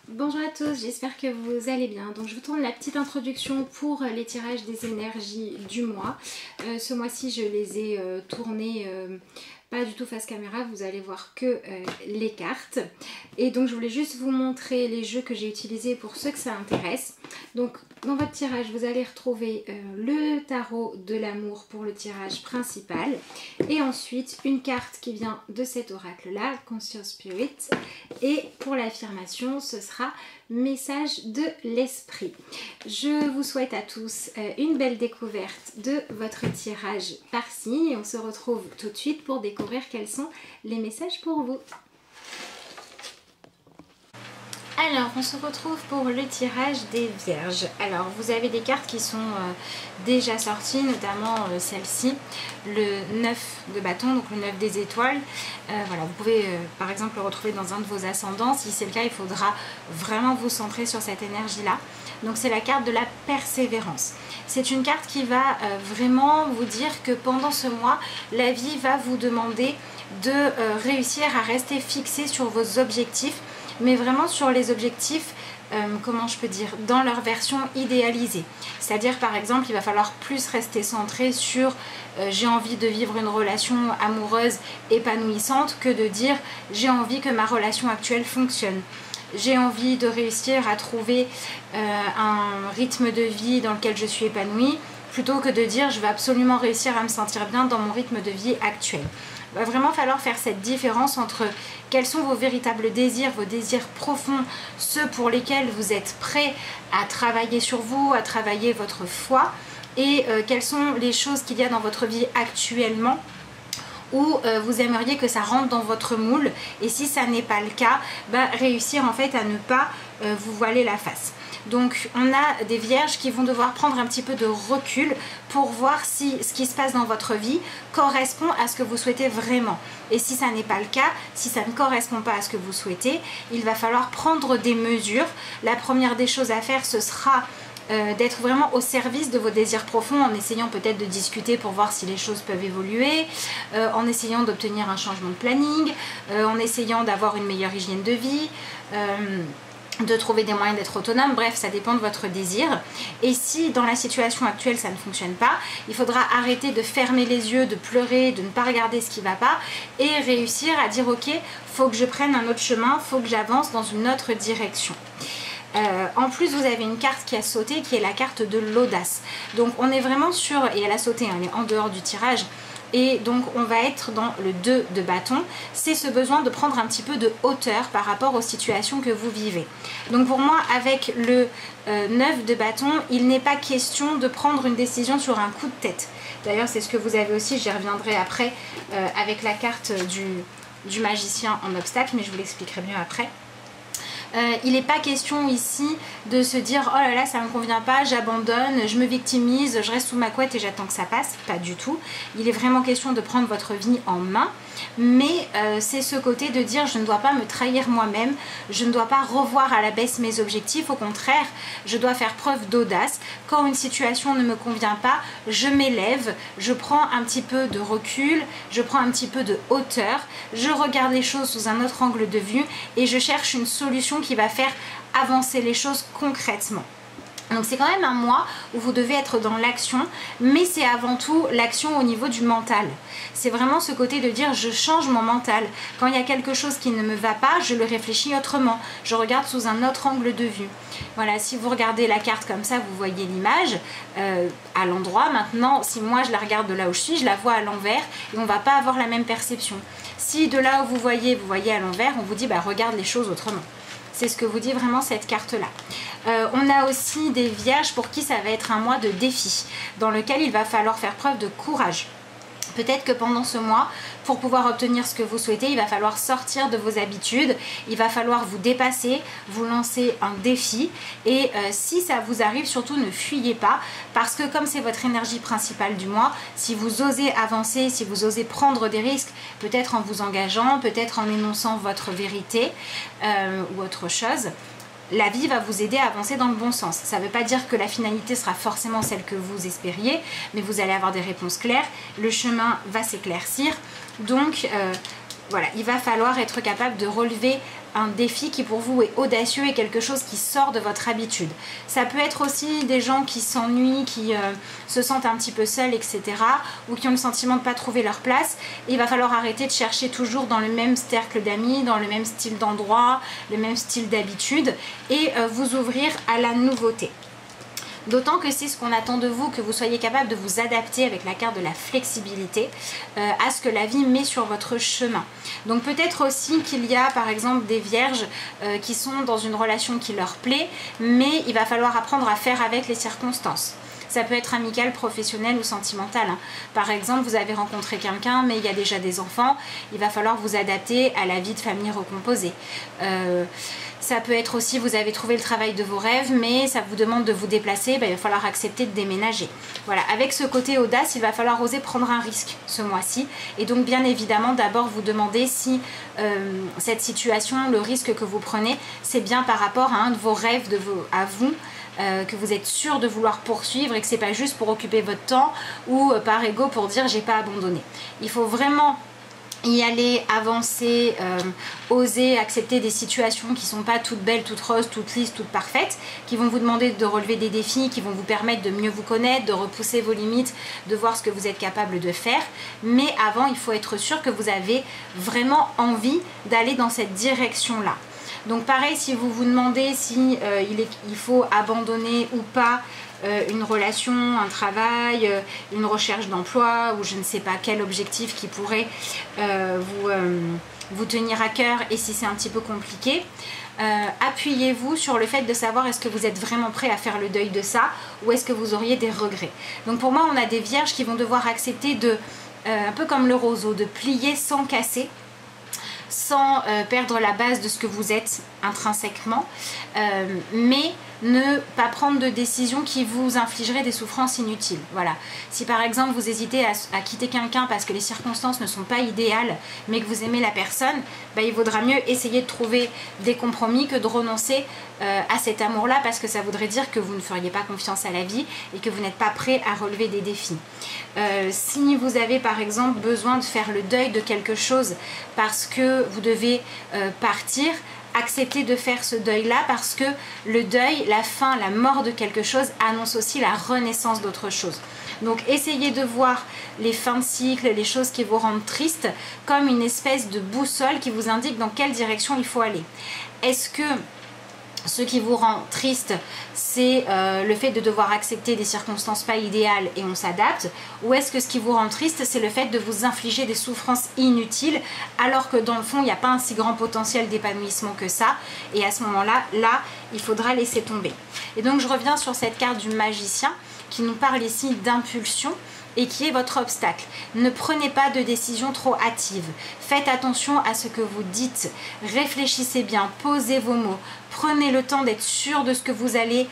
Bonjour à tous, j'espère que vous allez bien. Donc je vous tourne la petite introduction pour les tirages des énergies du mois. Ce mois-ci je les ai tournés pas du tout face caméra, vous allez voir que les cartes. Et donc je voulais juste vous montrer les jeux que j'ai utilisés pour ceux que ça intéresse. Donc dans votre tirage vous allez retrouver le tarot de l'amour pour le tirage principal. Et ensuite une carte qui vient de cet oracle là, Conscious Spirit. Et pour l'affirmation ce sera message de l'esprit. Je vous souhaite à tous une belle découverte de votre tirage par signe et on se retrouve tout de suite pour découvrir quels sont les messages pour vous. Alors, on se retrouve pour le tirage des vierges. Alors, vous avez des cartes qui sont déjà sorties, notamment celle-ci, le 9 de bâton, donc le 9 des étoiles. Voilà, vous pouvez par exemple le retrouver dans un de vos ascendants. Si c'est le cas, il faudra vraiment vous centrer sur cette énergie-là. Donc, c'est la carte de la persévérance. C'est une carte qui va vraiment vous dire que pendant ce mois, la vie va vous demander de réussir à rester fixé sur vos objectifs, mais vraiment sur les objectifs, comment je peux dire, dans leur version idéalisée. C'est-à-dire par exemple, il va falloir plus rester centré sur j'ai envie de vivre une relation amoureuse épanouissante que de dire j'ai envie que ma relation actuelle fonctionne. J'ai envie de réussir à trouver un rythme de vie dans lequel je suis épanouie, plutôt que de dire je vais absolument réussir à me sentir bien dans mon rythme de vie actuel. Il va vraiment falloir faire cette différence entre quels sont vos véritables désirs, vos désirs profonds, ceux pour lesquels vous êtes prêts à travailler sur vous, à travailler votre foi, et quelles sont les choses qu'il y a dans votre vie actuellement où vous aimeriez que ça rentre dans votre moule, et si ça n'est pas le cas, réussir en fait à ne pas vous voiler la face. Donc on a des vierges qui vont devoir prendre un petit peu de recul pour voir si ce qui se passe dans votre vie correspond à ce que vous souhaitez vraiment. Et si ça n'est pas le cas, si ça ne correspond pas à ce que vous souhaitez, il va falloir prendre des mesures. La première des choses à faire, ce sera d'être vraiment au service de vos désirs profonds, en essayant peut-être de discuter pour voir si les choses peuvent évoluer, en essayant d'obtenir un changement de planning, en essayant d'avoir une meilleure hygiène de vie, de trouver des moyens d'être autonome. Bref, ça dépend de votre désir. Et si dans la situation actuelle ça ne fonctionne pas, il faudra arrêter de fermer les yeux, de pleurer, de ne pas regarder ce qui ne va pas, et réussir à dire ok, faut que je prenne un autre chemin, faut que j'avance dans une autre direction. En plus vous avez une carte qui a sauté, qui est la carte de l'audace. Donc on est vraiment sur, et elle a sauté, elle est en dehors du tirage, et donc on va être dans le 2 de bâton. C'est ce besoin de prendre un petit peu de hauteur par rapport aux situations que vous vivez. Donc pour moi, avec le 9 de bâton, il n'est pas question de prendre une décision sur un coup de tête. D'ailleurs c'est ce que vous avez aussi, j'y reviendrai après avec la carte du magicien en obstacle, mais je vous l'expliquerai mieux après. Il n'est pas question ici de se dire oh là là ça ne me convient pas, j'abandonne, je me victimise, je reste sous ma couette et j'attends que ça passe. Pas du tout. Il est vraiment question de prendre votre vie en main, mais c'est ce côté de dire je ne dois pas me trahir moi-même, je ne dois pas revoir à la baisse mes objectifs, au contraire je dois faire preuve d'audace. Quand une situation ne me convient pas, je m'élève, je prends un petit peu de recul, je prends un petit peu de hauteur, je regarde les choses sous un autre angle de vue et je cherche une solution qui va faire avancer les choses concrètement. Donc c'est quand même un mois où vous devez être dans l'action, mais c'est avant tout l'action au niveau du mental. C'est vraiment ce côté de dire je change mon mental. Quand il y a quelque chose qui ne me va pas, je le réfléchis autrement. Je regarde sous un autre angle de vue. Voilà, si vous regardez la carte comme ça, vous voyez l'image à l'endroit. Maintenant, si moi je la regarde de là où je suis, je la vois à l'envers et on ne va pas avoir la même perception. Si de là où vous voyez à l'envers, on vous dit regarde les choses autrement. C'est ce que vous dit vraiment cette carte-là. On a aussi des vierges pour qui ça va être un mois de défi, dans lequel il va falloir faire preuve de courage. Peut-être que pendant ce mois, pour pouvoir obtenir ce que vous souhaitez, il va falloir sortir de vos habitudes, il va falloir vous dépasser, vous lancer un défi. Et si ça vous arrive, surtout ne fuyez pas, parce que comme c'est votre énergie principale du mois, si vous osez avancer, si vous osez prendre des risques, peut-être en vous engageant, peut-être en énonçant votre vérité ou autre chose, la vie va vous aider à avancer dans le bon sens. Ça ne veut pas dire que la finalité sera forcément celle que vous espériez, mais vous allez avoir des réponses claires, le chemin va s'éclaircir. Donc voilà, il va falloir être capable de relever un défi qui pour vous est audacieux et quelque chose qui sort de votre habitude. Ça peut être aussi des gens qui s'ennuient, qui se sentent un petit peu seuls, etc. ou qui ont le sentiment de ne pas trouver leur place. Et il va falloir arrêter de chercher toujours dans le même cercle d'amis, dans le même style d'endroit, le même style d'habitude et vous ouvrir à la nouveauté. D'autant que c'est ce qu'on attend de vous, que vous soyez capable de vous adapter avec la carte de la flexibilité à ce que la vie met sur votre chemin. Donc peut-être aussi qu'il y a par exemple des vierges qui sont dans une relation qui leur plaît, mais il va falloir apprendre à faire avec les circonstances. Ça peut être amical, professionnel ou sentimental. Par exemple, vous avez rencontré quelqu'un, mais il y a déjà des enfants. Il va falloir vous adapter à la vie de famille recomposée. Ça peut être aussi, vous avez trouvé le travail de vos rêves, mais ça vous demande de vous déplacer, il va falloir accepter de déménager. Voilà, avec ce côté audace, il va falloir oser prendre un risque ce mois-ci. Et donc, bien évidemment, d'abord vous demander si cette situation, le risque que vous prenez, c'est bien par rapport à un de vos rêves à vous, que vous êtes sûr de vouloir poursuivre et que c'est pas juste pour occuper votre temps ou par ego pour dire j'ai pas abandonné. Il faut vraiment y aller, avancer, oser accepter des situations qui sont pas toutes belles, toutes roses, toutes lisses, toutes parfaites, qui vont vous demander de relever des défis, qui vont vous permettre de mieux vous connaître, de repousser vos limites, de voir ce que vous êtes capable de faire. Mais avant, il faut être sûr que vous avez vraiment envie d'aller dans cette direction-là. Donc pareil, si vous vous demandez si il faut abandonner ou pas une relation, un travail, une recherche d'emploi ou je ne sais pas quel objectif qui pourrait vous tenir à cœur et si c'est un petit peu compliqué, appuyez-vous sur le fait de savoir est-ce que vous êtes vraiment prêt à faire le deuil de ça ou est-ce que vous auriez des regrets. Donc pour moi, on a des vierges qui vont devoir accepter de, un peu comme le roseau, de plier sans casser, sans perdre la base de ce que vous êtes intrinsèquement, mais ne pas prendre de décisions qui vous infligeraient des souffrances inutiles. Voilà. Si par exemple vous hésitez à quitter quelqu'un parce que les circonstances ne sont pas idéales, mais que vous aimez la personne, il vaudra mieux essayer de trouver des compromis que de renoncer à cet amour-là, parce que ça voudrait dire que vous ne feriez pas confiance à la vie et que vous n'êtes pas prêt à relever des défis. Si vous avez par exemple besoin de faire le deuil de quelque chose parce que vous devez partir, acceptez de faire ce deuil-là parce que le deuil, la fin, la mort de quelque chose annonce aussi la renaissance d'autre chose. Donc essayez de voir les fins de cycle, les choses qui vous rendent triste comme une espèce de boussole qui vous indique dans quelle direction il faut aller. Est-ce que ce qui vous rend triste, c'est le fait de devoir accepter des circonstances pas idéales et on s'adapte? Ou est-ce que ce qui vous rend triste, c'est le fait de vous infliger des souffrances inutiles alors que dans le fond, il n'y a pas un si grand potentiel d'épanouissement que ça? Et à ce moment-là, il faudra laisser tomber. Et donc, je reviens sur cette carte du magicien qui nous parle ici d'impulsion et qui est votre obstacle. Ne prenez pas de décision trop hâtive. Faites attention à ce que vous dites. Réfléchissez bien, posez vos mots. Prenez le temps d'être sûr de ce que vous allez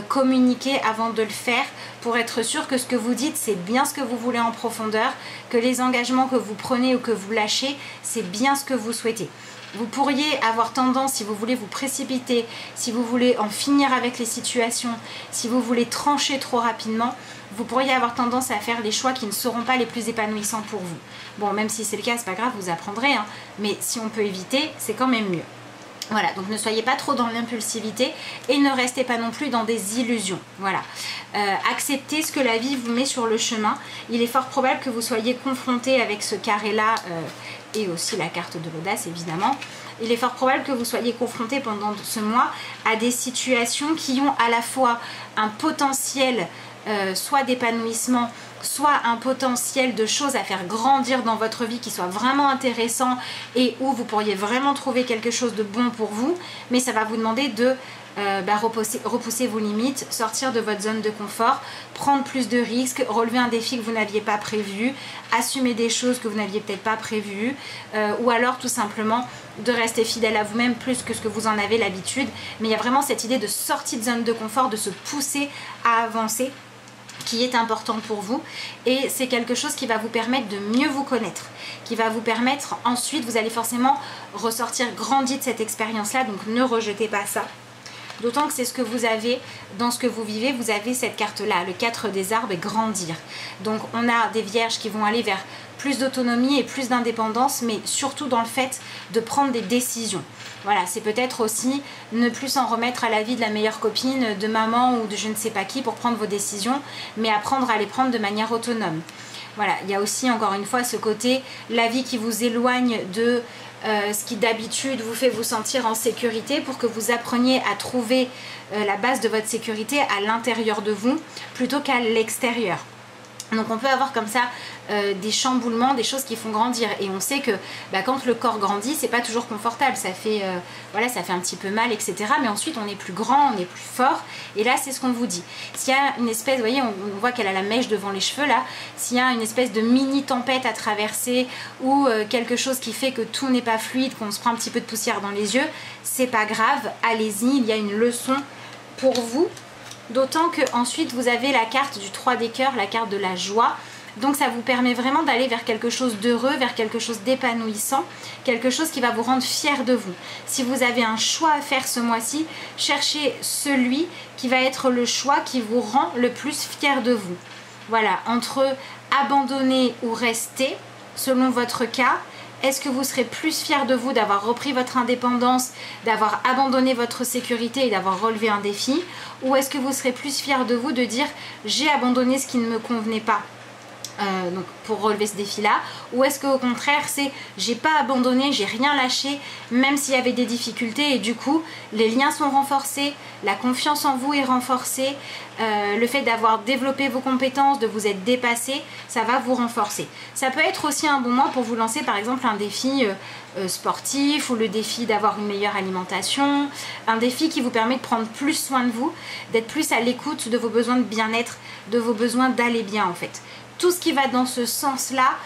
communiquer avant de le faire pour être sûr que ce que vous dites, c'est bien ce que vous voulez en profondeur, que les engagements que vous prenez ou que vous lâchez, c'est bien ce que vous souhaitez. Vous pourriez avoir tendance, si vous voulez vous précipiter, si vous voulez en finir avec les situations, si vous voulez trancher trop rapidement, vous pourriez avoir tendance à faire les choix qui ne seront pas les plus épanouissants pour vous. Bon, même si c'est le cas, c'est pas grave, vous apprendrez, mais si on peut éviter, c'est quand même mieux. Voilà, donc ne soyez pas trop dans l'impulsivité et ne restez pas non plus dans des illusions. Voilà, acceptez ce que la vie vous met sur le chemin. Il est fort probable que vous soyez confronté avec ce carré-là et aussi la carte de l'audace évidemment. Il est fort probable que vous soyez confronté pendant ce mois à des situations qui ont à la fois un potentiel soit d'épanouissement, soit un potentiel de choses à faire grandir dans votre vie qui soit vraiment intéressant et où vous pourriez vraiment trouver quelque chose de bon pour vous, mais ça va vous demander de repousser vos limites, sortir de votre zone de confort, prendre plus de risques, relever un défi que vous n'aviez pas prévu, assumer des choses que vous n'aviez peut-être pas prévues, ou alors tout simplement de rester fidèle à vous-même plus que ce que vous en avez l'habitude. Mais il y a vraiment cette idée de sortie de zone de confort, de se pousser à avancer, qui est important pour vous, et c'est quelque chose qui va vous permettre de mieux vous connaître, qui va vous permettre ensuite, vous allez forcément ressortir grandi de cette expérience-là, donc ne rejetez pas ça. d'autant que c'est ce que vous avez dans ce que vous vivez. Vous avez cette carte-là, le 4 des arbres et grandir. Donc on a des vierges qui vont aller vers plus d'autonomie et plus d'indépendance, mais surtout dans le fait de prendre des décisions. Voilà, c'est peut-être aussi ne plus s'en remettre à l'avis de la meilleure copine, de maman ou de je ne sais pas qui pour prendre vos décisions, mais apprendre à les prendre de manière autonome. Voilà, il y a aussi encore une fois ce côté, la vie qui vous éloigne de ce qui d'habitude vous fait vous sentir en sécurité, pour que vous appreniez à trouver la base de votre sécurité à l'intérieur de vous plutôt qu'à l'extérieur. Donc on peut avoir comme ça des chamboulements, des choses qui font grandir, et on sait que quand le corps grandit, c'est pas toujours confortable, ça fait voilà, ça fait un petit peu mal, etc. Mais ensuite on est plus grand, on est plus fort, et là c'est ce qu'on vous dit. S'il y a une espèce, vous voyez, on voit qu'elle a la mèche devant les cheveux là, s'il y a une espèce de mini tempête à traverser, ou quelque chose qui fait que tout n'est pas fluide, qu'on se prend un petit peu de poussière dans les yeux, c'est pas grave, allez-y, il y a une leçon pour vous. D'autant que ensuite vous avez la carte du 3 des cœurs, la carte de la joie. Donc ça vous permet vraiment d'aller vers quelque chose d'heureux, vers quelque chose d'épanouissant, quelque chose qui va vous rendre fier de vous. Si vous avez un choix à faire ce mois-ci, cherchez celui qui va être le choix qui vous rend le plus fier de vous. Voilà, entre abandonner ou rester, selon votre cas. Est-ce que vous serez plus fier de vous d'avoir repris votre indépendance, d'avoir abandonné votre sécurité et d'avoir relevé un défi? Ou est-ce que vous serez plus fier de vous de dire j'ai abandonné ce qui ne me convenait pas donc pour relever ce défi-là? Ou est-ce qu'au contraire c'est j'ai pas abandonné, j'ai rien lâché, même s'il y avait des difficultés, et du coup les liens sont renforcés, la confiance en vous est renforcée, le fait d'avoir développé vos compétences, de vous être dépassé, ça va vous renforcer. Ça peut être aussi un bon moment pour vous lancer par exemple un défi sportif, ou le défi d'avoir une meilleure alimentation, un défi qui vous permet de prendre plus soin de vous, d'être plus à l'écoute de vos besoins de bien-être, de vos besoins d'aller bien en fait. Tout ce qui va dans ce sens-là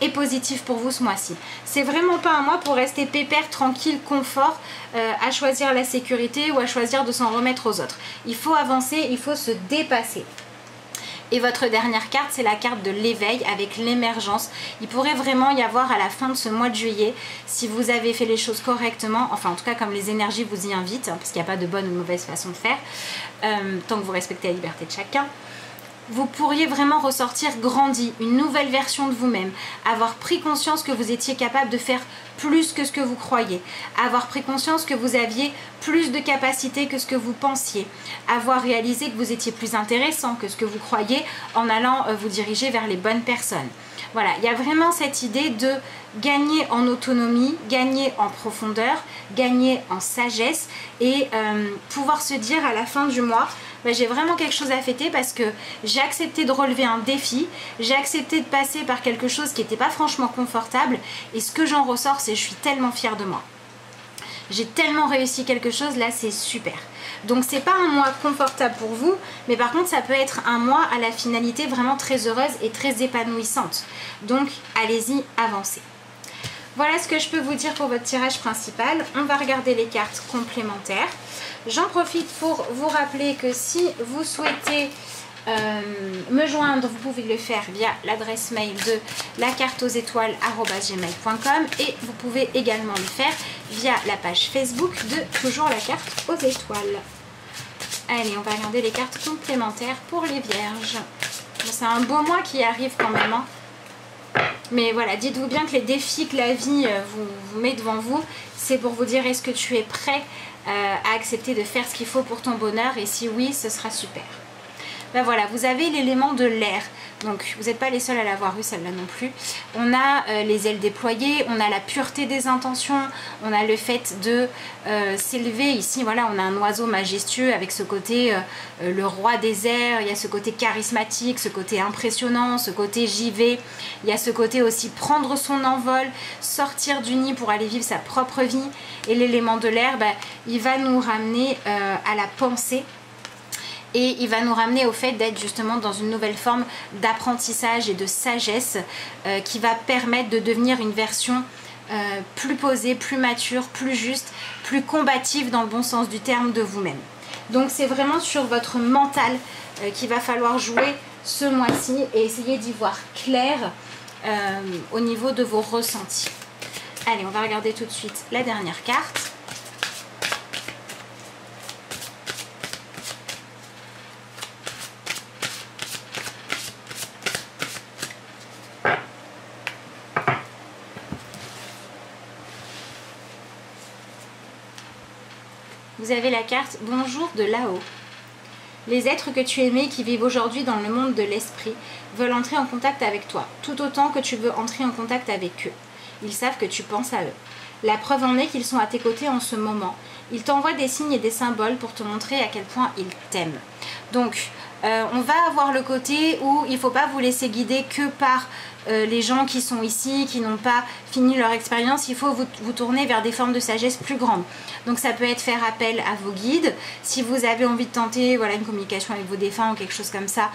est positif pour vous ce mois-ci. C'est vraiment pas un mois pour rester pépère, tranquille, confort, à choisir la sécurité ou à choisir de s'en remettre aux autres. Il faut avancer, il faut se dépasser. Et votre dernière carte, c'est la carte de l'éveil avec l'émergence. Il pourrait vraiment y avoir à la fin de ce mois de juillet, si vous avez fait les choses correctement, enfin en tout cas comme les énergies vous y invitent, parce qu'il n'y a pas de bonne ou de mauvaise façon de faire, tant que vous respectez la liberté de chacun, vous pourriez vraiment ressortir grandi, une nouvelle version de vous-même, avoir pris conscience que vous étiez capable de faire plus que ce que vous croyez, avoir pris conscience que vous aviez plus de capacités que ce que vous pensiez, avoir réalisé que vous étiez plus intéressant que ce que vous croyez en allant vous diriger vers les bonnes personnes. Voilà, il y a vraiment cette idée de gagner en autonomie, gagner en profondeur, gagner en sagesse, et pouvoir se dire à la fin du mois, j'ai vraiment quelque chose à fêter parce que j'ai accepté de relever un défi, j'ai accepté de passer par quelque chose qui n'était pas franchement confortable, et ce que j'en ressors, c'est je suis tellement fière de moi. J'ai tellement réussi quelque chose, là c'est super. Donc c'est pas un mois confortable pour vous, mais par contre ça peut être un mois à la finalité vraiment très heureuse et très épanouissante. Donc allez-y, avancez. Voilà ce que je peux vous dire pour votre tirage principal. On va regarder les cartes complémentaires. J'en profite pour vous rappeler que si vous souhaitez me joindre, vous pouvez le faire via l'adresse mail de lacarteauxétoiles@gmail.com, et vous pouvez également le faire via la page Facebook de Toujours la carte aux étoiles. Allez, on va regarder les cartes complémentaires pour les vierges. Bon, c'est un beau mois qui arrive quand même, hein. Mais voilà, dites-vous bien que les défis que la vie vous met devant vous, c'est pour vous dire est-ce que tu es prêt à accepter de faire ce qu'il faut pour ton bonheur, et si oui, ce sera super. Ben voilà, vous avez l'élément de l'air. Donc vous n'êtes pas les seuls à l'avoir eu, celle-là non plus. On a les ailes déployées, on a la pureté des intentions, on a le fait de s'élever. Ici, voilà, on a un oiseau majestueux avec ce côté le roi des airs. Il y a ce côté charismatique, ce côté impressionnant, ce côté j'y vais. Il y a ce côté aussi prendre son envol, sortir du nid pour aller vivre sa propre vie. Et l'élément de l'air, ben, il va nous ramener à la pensée. Et il va nous ramener au fait d'être justement dans une nouvelle forme d'apprentissage et de sagesse qui va permettre de devenir une version plus posée, plus mature, plus juste, plus combative dans le bon sens du terme de vous-même. Donc c'est vraiment sur votre mental qu'il va falloir jouer ce mois-ci et essayer d'y voir clair au niveau de vos ressentis. Allez, on va regarder tout de suite la dernière carte. vous avez la carte Bonjour de là-haut. Les êtres que tu aimais qui vivent aujourd'hui dans le monde de l'esprit veulent entrer en contact avec toi, tout autant que tu veux entrer en contact avec eux. Ils savent que tu penses à eux. La preuve en est qu'ils sont à tes côtés en ce moment. Ils t'envoient des signes et des symboles pour te montrer à quel point ils t'aiment. Donc, on va avoir le côté où il ne faut pas vous laisser guider que par les gens qui sont ici, qui n'ont pas fini leur expérience. Il faut vous tourner vers des formes de sagesse plus grandes. Donc ça peut être faire appel à vos guides. Si vous avez envie de tenter voilà, une communication avec vos défunts ou quelque chose comme ça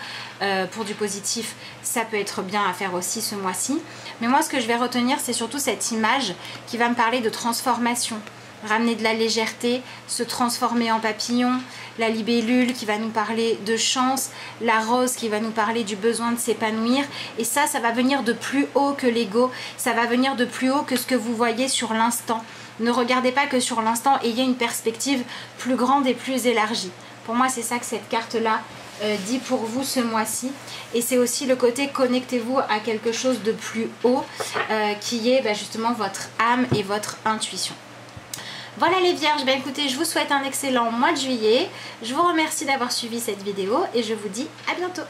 pour du positif, ça peut être bien à faire aussi ce mois-ci. Mais moi ce que je vais retenir, c'est surtout cette image qui va me parler de transformation. Ramener de la légèreté, se transformer en papillon, la libellule qui va nous parler de chance, la rose qui va nous parler du besoin de s'épanouir. Et ça va venir de plus haut que l'ego, ça va venir de plus haut que ce que vous voyez sur l'instant. Ne regardez pas que sur l'instant, ayez une perspective plus grande et plus élargie. Pour moi, c'est ça que cette carte-là dit pour vous ce mois-ci. Et c'est aussi le côté connectez-vous à quelque chose de plus haut qui est justement votre âme et votre intuition. Voilà les vierges, écoutez, je vous souhaite un excellent mois de juillet. Je vous remercie d'avoir suivi cette vidéo et je vous dis à bientôt.